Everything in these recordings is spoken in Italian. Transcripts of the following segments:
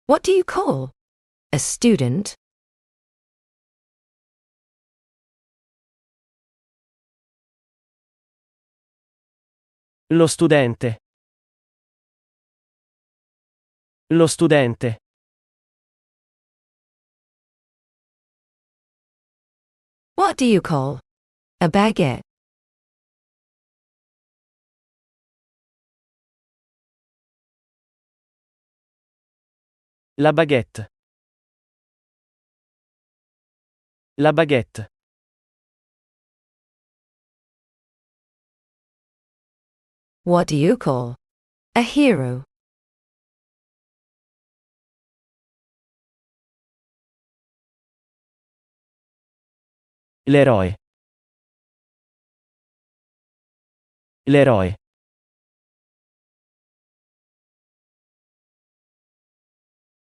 What do you call a student? Lo studente. Lo studente. What do you call a baguette? La baguette. La baguette. What do you call a hero? L'eroe. L'eroe.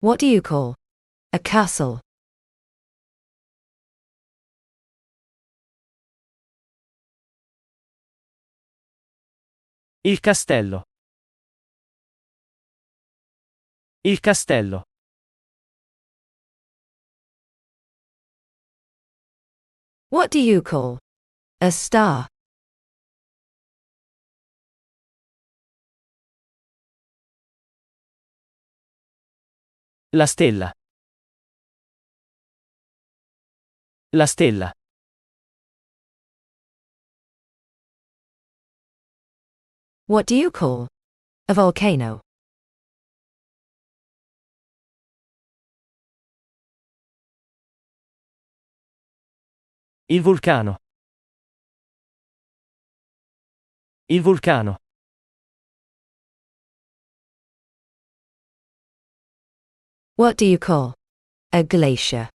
What do you call a castle? Il castello. Il castello. What do you call a star? La stella. La stella. What do you call a volcano? Il vulcano. Il vulcano. What do you call a glacier?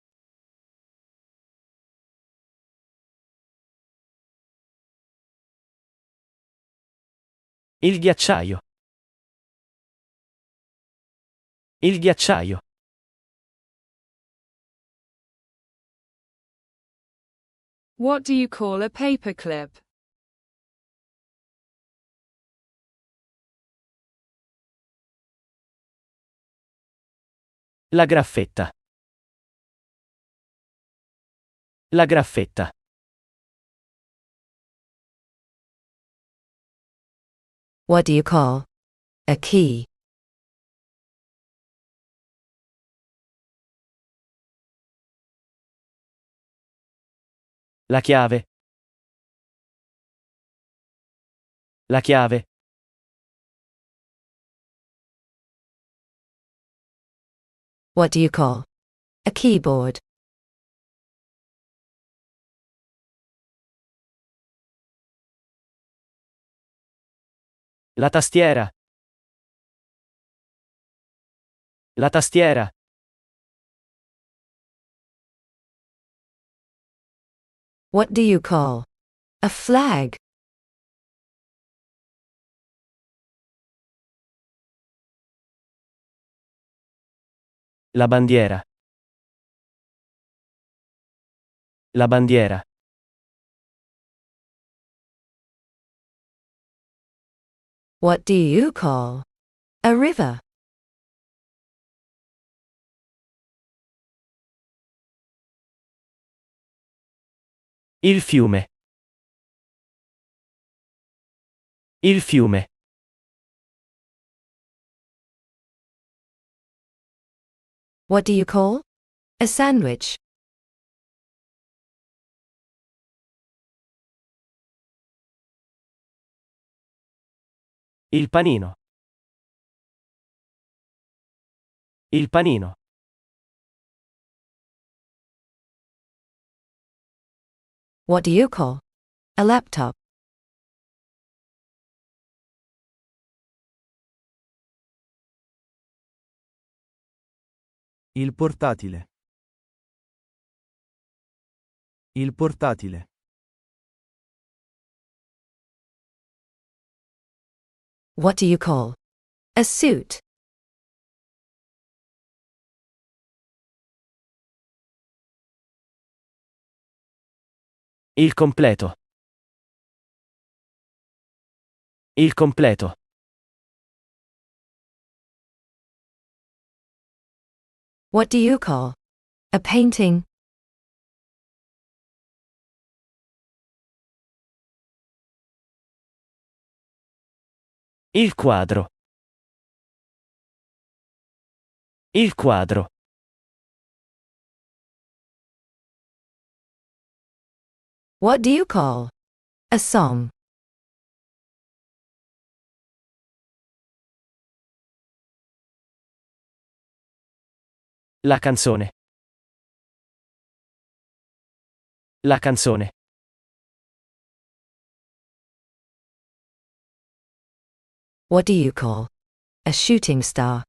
Il ghiacciaio. Il ghiacciaio. What do you call a paperclip? La graffetta. La graffetta. What do you call a key? La chiave. La chiave. What do you call a keyboard? La tastiera. La tastiera. What do you call a flag? La bandiera. La bandiera. What do you call a river? Il fiume. Il fiume. What do you call a sandwich? Il panino. Il panino. What do you call a laptop? Il portatile. Il portatile. What do you call a suit? Il completo. Il completo. What do you call a painting? Il quadro. Il quadro. What do you call a song? La canzone. La canzone. What do you call a shooting star?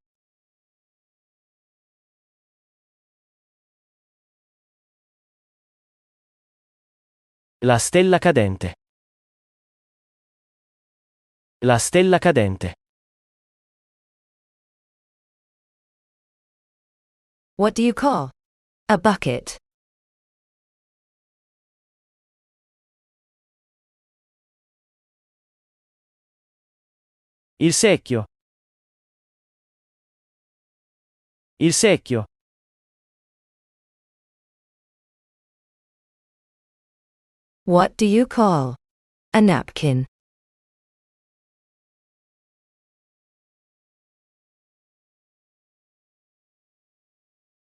La stella cadente. La stella cadente. What do you call a bucket? Il secchio. Il secchio. What do you call a napkin?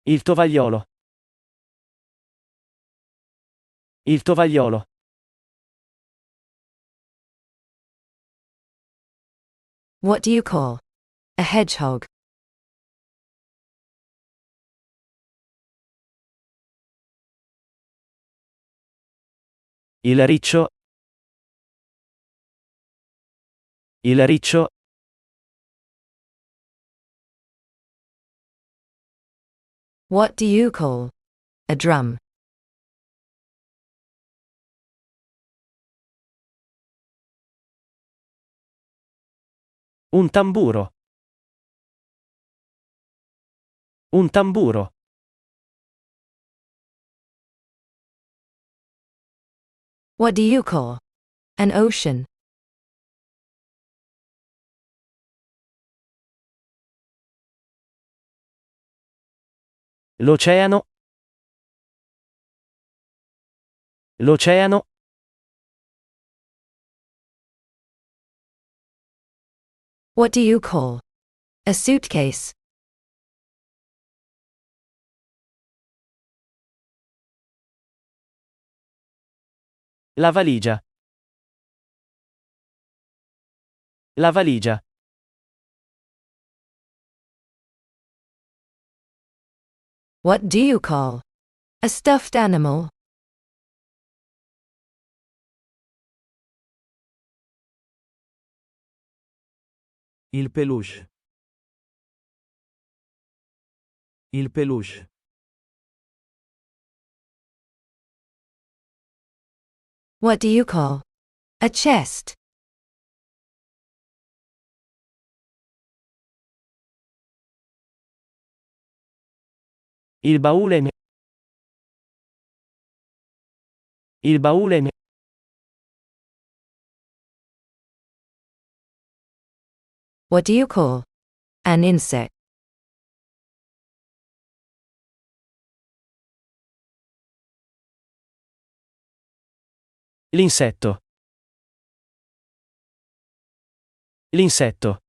Il tovagliolo. Il tovagliolo. What do you call a hedgehog? Il riccio. Il riccio. What do you call a drum? Un tamburo. Un tamburo. What do you call an ocean? L'oceano. L'oceano. What do you call a suitcase? La valigia. La valigia. What do you call a stuffed animal? Il peluche. Il peluche. What do you call a chest? Il baule. Il baule. What do you call an insect? L'insetto. L'insetto.